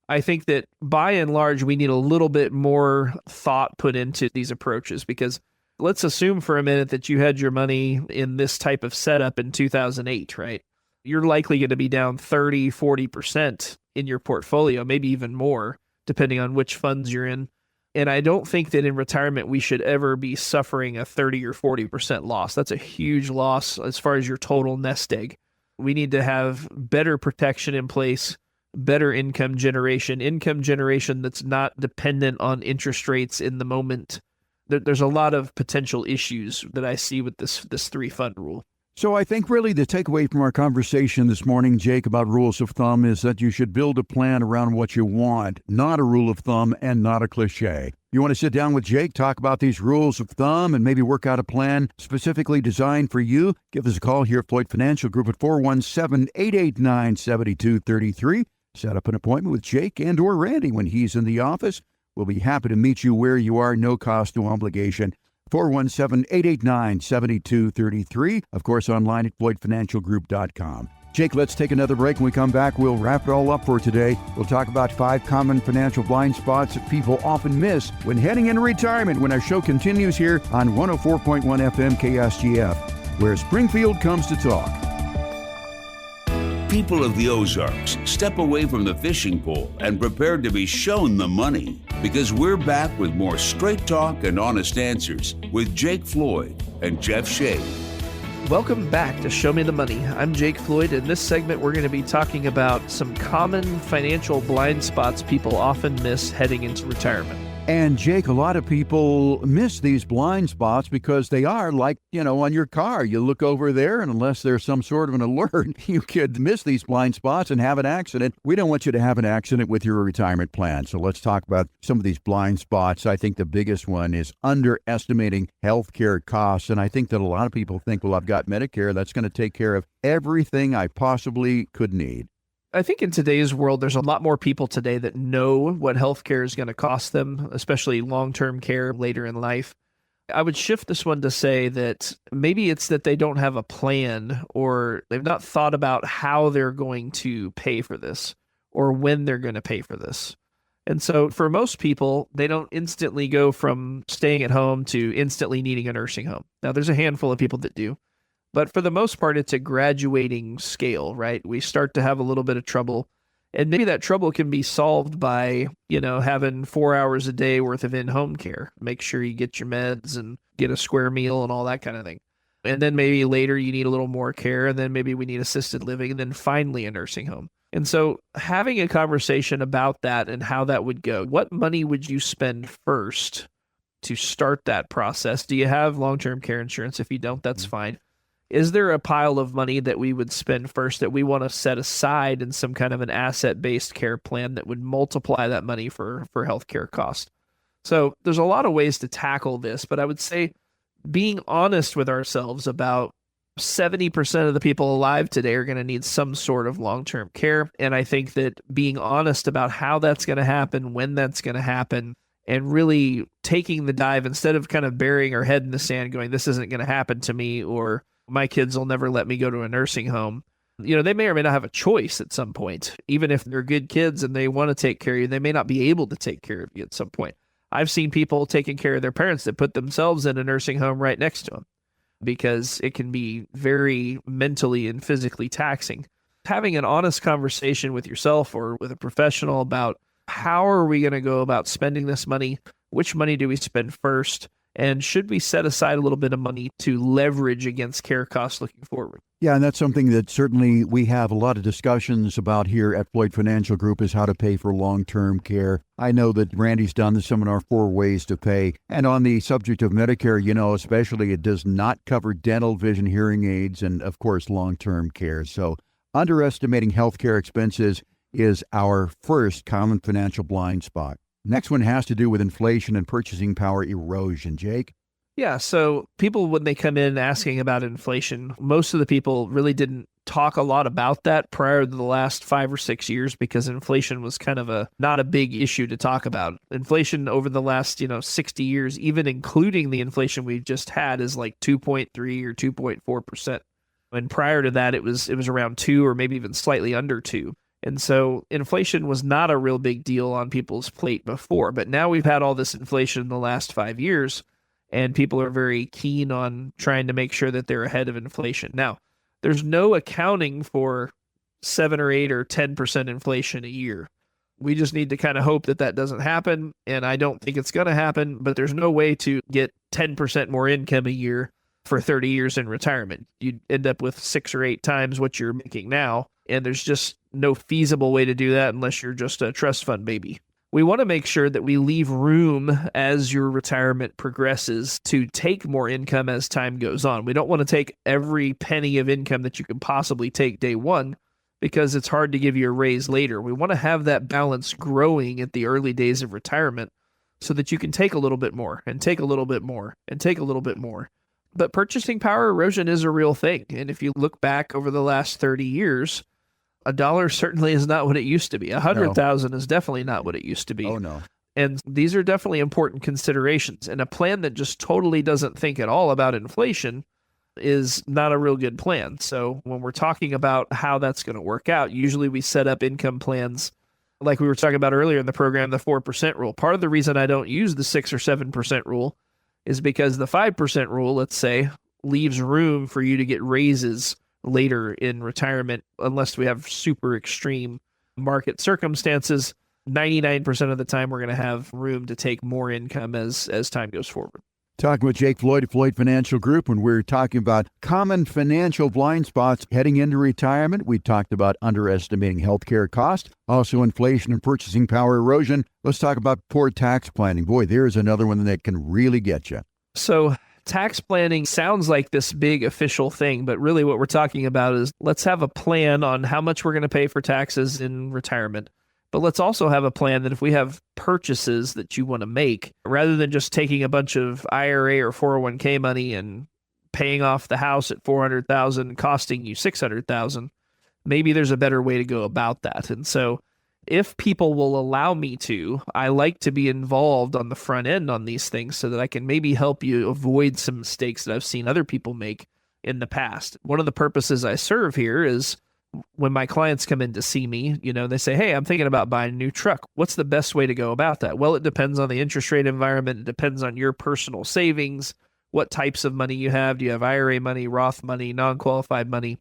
I think that by and large, we need a little bit more thought put into these approaches, because let's assume for a minute that you had your money in this type of setup in 2008, right? You're likely going to be down 30, 40% in your portfolio, maybe even more, depending on which funds you're in. And I don't think that in retirement we should ever be suffering a 30 or 40% loss. That's a huge loss as far as your total nest egg. We need to have better protection in place, better income generation that's not dependent on interest rates in the moment. There's a lot of potential issues that I see with this 3-fund rule. So I think really the takeaway from our conversation this morning, Jake, about rules of thumb is that you should build a plan around what you want, not a rule of thumb and not a cliche. You want to sit down with Jake, talk about these rules of thumb, and maybe work out a plan specifically designed for you? Give us a call here at Floyd Financial Group at 417-889-7233. Set up an appointment with Jake and or Randy when he's in the office. We'll be happy to meet you where you are, no cost, no obligation. 417-889-7233. Of course, online at FloydFinancialGroup.com. Jake, let's take another break. When we come back, we'll wrap it all up for today. We'll talk about 5 common financial blind spots that people often miss when heading into retirement, when our show continues here on 104.1 FM KSGF, where Springfield comes to talk. People of the Ozarks, step away from the fishing pole and prepare to be shown the money, because we're back with more straight talk and honest answers with Jake Floyd and Jeff Shea. Welcome back to Show Me the Money. I'm Jake Floyd. In this segment, we're going to be talking about some common financial blind spots people often miss heading into retirement. And Jake, a lot of people miss these blind spots because they are like, on your car. You look over there, and unless there's some sort of an alert, you could miss these blind spots and have an accident. We don't want you to have an accident with your retirement plan. So let's talk about some of these blind spots. I think the biggest one is underestimating healthcare costs. And I think that a lot of people think, well, I've got Medicare. That's going to take care of everything I possibly could need. I think in today's world, there's a lot more people today that know what healthcare is going to cost them, especially long-term care later in life. I would shift this one to say that maybe it's that they don't have a plan, or they've not thought about how they're going to pay for this or when they're going to pay for this. And so for most people, they don't instantly go from staying at home to instantly needing a nursing home. Now, there's a handful of people that do. But for the most part, it's a graduating scale, right? We start to have a little bit of trouble. And maybe that trouble can be solved by, having 4 hours a day worth of in-home care. Make sure you get your meds and get a square meal and all that kind of thing. And then maybe later you need a little more care. And then maybe we need assisted living. And then finally a nursing home. And so having a conversation about that and how that would go. What money would you spend first to start that process? Do you have long-term care insurance? If you don't, that's fine. Is there a pile of money that we would spend first that we want to set aside in some kind of an asset-based care plan that would multiply that money for healthcare costs? So there's a lot of ways to tackle this, but I would say being honest with ourselves about 70% of the people alive today are going to need some sort of long-term care. And I think that being honest about how that's going to happen, when that's going to happen, and really taking the dive instead of kind of burying our head in the sand going, this isn't going to happen to me, or my kids will never let me go to a nursing home. They may or may not have a choice at some point. Even if they're good kids and they want to take care of you, they may not be able to take care of you at some point. I've seen people taking care of their parents that put themselves in a nursing home right next to them because it can be very mentally and physically taxing. Having an honest conversation with yourself or with a professional about how are we going to go about spending this money? Which money do we spend first? And should we set aside a little bit of money to leverage against care costs looking forward? Yeah, and that's something that certainly we have a lot of discussions about here at Floyd Financial Group is how to pay for long-term care. I know that Randy's done the seminar 4 ways to pay. And on the subject of Medicare, especially it does not cover dental, vision, hearing aids, and of course, long-term care. So underestimating healthcare expenses is our first common financial blind spot. Next one has to do with inflation and purchasing power erosion. Jake? Yeah, so people, when they come in asking about inflation, most of the people really didn't talk a lot about that prior to the last 5 or 6 years because inflation was kind of not a big issue to talk about. Inflation over the last, 60 years, even including the inflation we've just had, is like 2.3 or 2.4%. And prior to that, it was around 2 or maybe even slightly under 2. And so inflation was not a real big deal on people's plate before. But now we've had all this inflation in the last 5 years, and people are very keen on trying to make sure that they're ahead of inflation. Now, there's no accounting for 7 or 8 or 10% inflation a year. We just need to kind of hope that doesn't happen, and I don't think it's going to happen, but there's no way to get 10% more income a year for 30 years in retirement. You'd end up with 6 or 8 times what you're making now, and there's just no feasible way to do that unless you're just a trust fund baby. We want to make sure that we leave room as your retirement progresses to take more income as time goes on. We don't want to take every penny of income that you can possibly take day one because it's hard to give you a raise later. We want to have that balance growing at the early days of retirement so that you can take a little bit more and take a little bit more and take a little bit more. But purchasing power erosion is a real thing. And if you look back over the last 30 years, $1 certainly is not what it used to be. 100,000 is definitely not what it used to be. Oh, no. And these are definitely important considerations. And a plan that just totally doesn't think at all about inflation is not a real good plan. So when we're talking about how that's going to work out, usually we set up income plans like we were talking about earlier in the program, the 4% rule. Part of the reason I don't use the 6 or 7% rule is because the 5% rule, let's say, leaves room for you to get raises later in retirement, unless we have super extreme market circumstances. 99% of the time, we're going to have room to take more income as time goes forward. Talking with Jake Floyd of Floyd Financial Group, when we're talking about common financial blind spots heading into retirement. We talked about underestimating healthcare costs, also inflation and purchasing power erosion. Let's talk about poor tax planning. Boy, there's another one that can really get you. So tax planning sounds like this big official thing, but really what we're talking about is let's have a plan on how much we're going to pay for taxes in retirement. But let's also have a plan that if we have purchases that you want to make, rather than just taking a bunch of IRA or 401k money and paying off the house at $400,000, costing you $600,000, maybe there's a better way to go about that. And so if people will allow me to, I like to be involved on the front end on these things so that I can maybe help you avoid some mistakes that I've seen other people make in the past. One of the purposes I serve here is when my clients come in to see me, they say, hey, I'm thinking about buying a new truck. What's the best way to go about that? Well, it depends on the interest rate environment. It depends on your personal savings, what types of money you have. Do you have IRA money, Roth money, non-qualified money?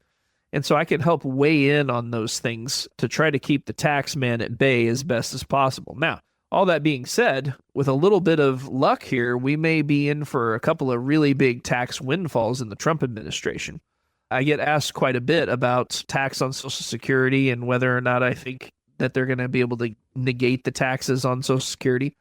And so I can help weigh in on those things to try to keep the tax man at bay as best as possible. Now, all that being said, with a little bit of luck here, we may be in for a couple of really big tax windfalls in the Trump administration. I get asked quite a bit about tax on Social Security and whether or not I think that they're going to be able to negate the taxes on Social Security.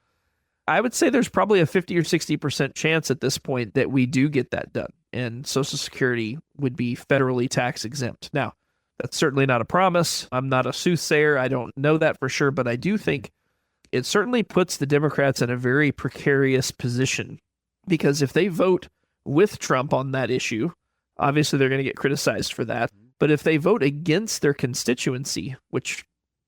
I would say there's probably a 50 or 60% chance at this point that we do get that done, and Social Security would be federally tax exempt. Now, that's certainly not a promise. I'm not a soothsayer. I don't know that for sure, but I do think it certainly puts the Democrats in a very precarious position, because if they vote with Trump on that issue, obviously they're going to get criticized for that. But if they vote against their constituency,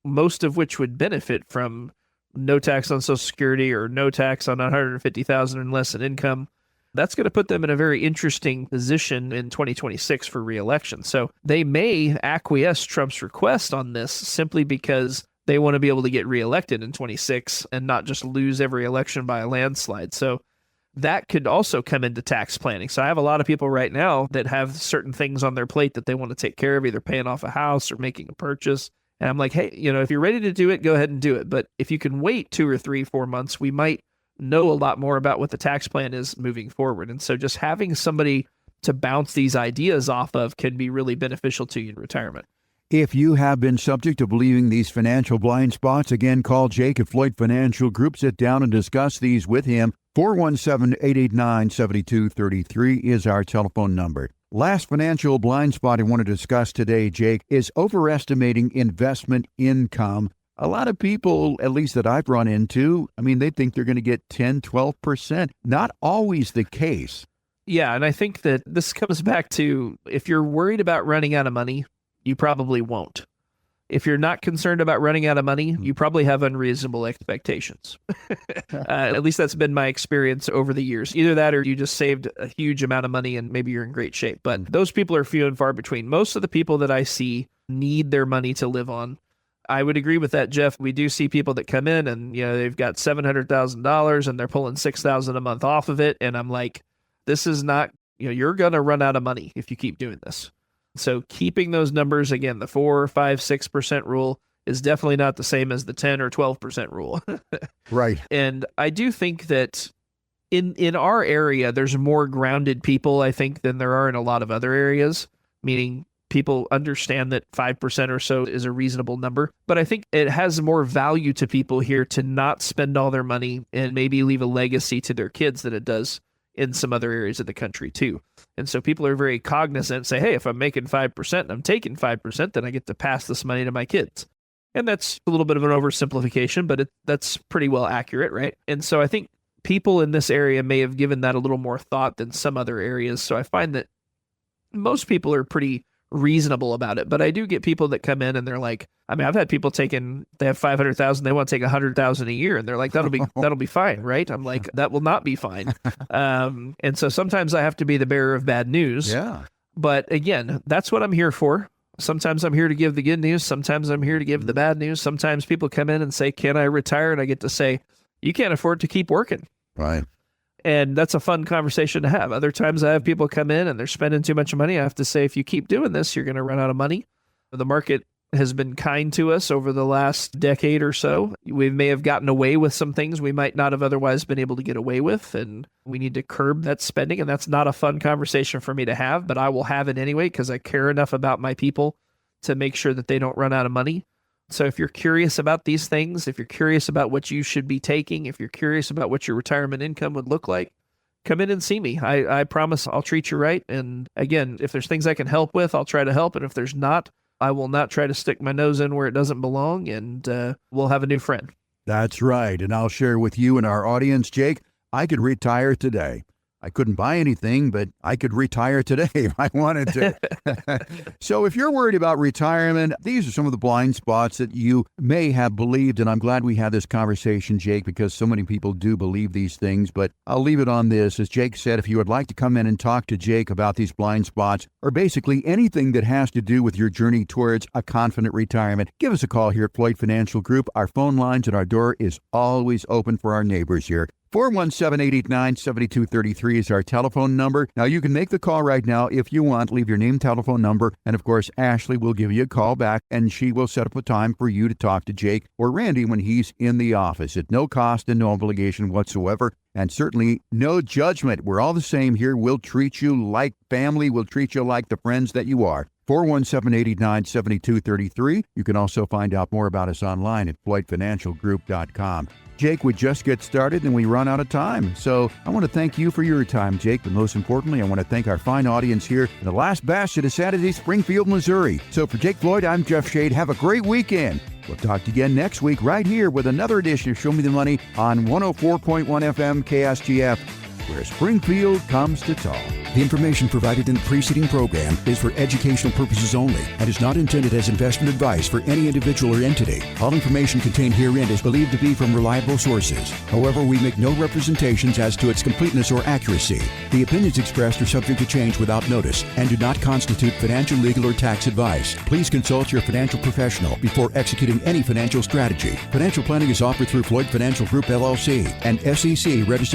most of which would benefit from no tax on Social Security or no tax on $150,000 and less in income, that's going to put them in a very interesting position in 2026 for re-election. So they may acquiesce Trump's request on this simply because they want to be able to get reelected in 26 and not just lose every election by a landslide. So that could also come into tax planning. So I have a lot of people right now that have certain things on their plate that they want to take care of, either paying off a house or making a purchase. And I'm like, hey, if you're ready to do it, go ahead and do it. But if you can wait 2 or 3, 4 months, we might know a lot more about what the tax plan is moving forward. And so just having somebody to bounce these ideas off of can be really beneficial to you in retirement. If you have been subject to believing these financial blind spots, again, call Jake at Floyd Financial Group. Sit down and discuss these with him. 417-889-7233 is our telephone number. Last financial blind spot I want to discuss today, Jake, is overestimating investment income. a lot of people, at least that I've run into, I mean, they think they're going to get 10, 12%. Not always the case. Yeah, and I think that this comes back to, if you're worried about running out of money, you probably won't. If you're not concerned about running out of money, you probably have unreasonable expectations. At least that's been my experience over the years. Either that or you just saved a huge amount of money and maybe you're in great shape. But those people are few and far between. Most of the people that I see need their money to live on. I would agree with that, Jeff. We do see people that come in and they've got $700,000 and they're pulling $6,000 a month off of it. And I'm like, this is not, you're going to run out of money if you keep doing this. So keeping those numbers, again, the 4, 5, 6% rule is definitely not the same as the 10 or 12% rule. Right. And I do think that in our area, there's more grounded people, I think, than there are in a lot of other areas, meaning people understand that 5% or so is a reasonable number. But I think it has more value to people here to not spend all their money and maybe leave a legacy to their kids than it does in some other areas of the country too. And so people are very cognizant and say, hey, if I'm making 5% and I'm taking 5%, then I get to pass this money to my kids. And that's a little bit of an oversimplification, but that's pretty well accurate, right? And so I think people in this area may have given that a little more thought than some other areas. So I find that most people are pretty reasonable about it, but I do get people that come in and they're like, I've had people they have 500,000, they want to take 100,000 a year, and they're like, that'll be fine, right? I'm like, that will not be fine. And so sometimes I have to be the bearer of bad news. Yeah. But again, that's what I'm here for. Sometimes I'm here to give the good news. Sometimes I'm here to give the bad news. Sometimes people come in and say, can I retire? And I get to say, you can't afford to keep working. Right. And that's a fun conversation to have. Other times I have people come in and they're spending too much money. I have to say, if you keep doing this, you're going to run out of money. The market has been kind to us over the last decade or so. We may have gotten away with some things we might not have otherwise been able to get away with, and we need to curb that spending. And that's not a fun conversation for me to have, but I will have it anyway because I care enough about my people to make sure that they don't run out of money. So if you're curious about these things, if you're curious about what you should be taking, if you're curious about what your retirement income would look like, come in and see me. I promise I'll treat you right. And again, if there's things I can help with, I'll try to help. And if there's not, I will not try to stick my nose in where it doesn't belong, and we'll have a new friend. That's right. And I'll share with you and our audience, Jake, I could retire today. I couldn't buy anything, but I could retire today if I wanted to. So if you're worried about retirement, these are some of the blind spots that you may have believed. And I'm glad we had this conversation, Jake, because so many people do believe these things. But I'll leave it on this. As Jake said, if you would like to come in and talk to Jake about these blind spots, or basically anything that has to do with your journey towards a confident retirement, give us a call here at Floyd Financial Group. Our phone lines and our door is always open for our neighbors here. 417-889-7233 is our telephone number. Now, you can make the call right now if you want. Leave your name, telephone number, and of course, Ashley will give you a call back, and she will set up a time for you to talk to Jake or Randy when he's in the office at no cost and no obligation whatsoever, and certainly no judgment. We're all the same here. We'll treat you like family. We'll treat you like the friends that you are. 417-889-7233. You can also find out more about us online at FloydFinancialGroup.com. Jake, we just get started and we run out of time. So I want to thank you for your time, Jake. But most importantly, I want to thank our fine audience here in the last bastion of Saturday, Springfield, Missouri. So for Jake Floyd, I'm Jeff Shade. Have a great weekend. We'll talk to you again next week right here with another edition of Show Me the Money on 104.1 FM KSGF, where Springfield comes to talk. The information provided in the preceding program is for educational purposes only and is not intended as investment advice for any individual or entity. All information contained herein is believed to be from reliable sources. However, we make no representations as to its completeness or accuracy. The opinions expressed are subject to change without notice and do not constitute financial, legal, or tax advice. Please consult your financial professional before executing any financial strategy. Financial planning is offered through Floyd Financial Group, LLC, and SEC registered